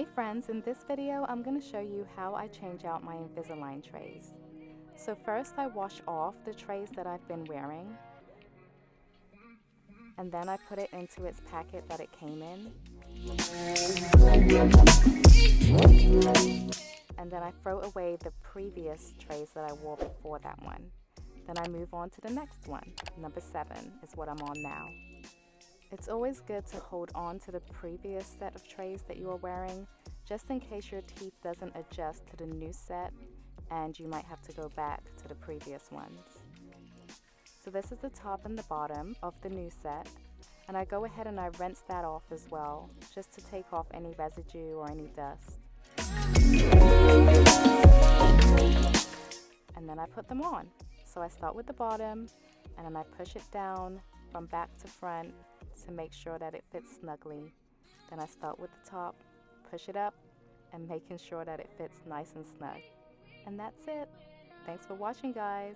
Hey friends, in this video I'm going to show you how I change out my Invisalign trays. So first I wash off the trays that I've been wearing, and then I put it into its packet that it came in. And then I throw away the previous trays that I wore before that one. Then I move on to the next one. Number 7 is what I'm on now. It's always good to hold on to the previous set of trays that you are wearing, just in case your teeth doesn't adjust to the new set and you might have to go back to the previous ones. So this is the top and the bottom of the new set, and I go ahead and I rinse that off as well, just to take off any residue or any dust. And then I put them on. So I start with the bottom, and then I push it down from back to front to make sure that it fits snugly. Then I start with the top, push it up, and making sure that it fits nice and snug. And that's it. Thanks for watching, guys.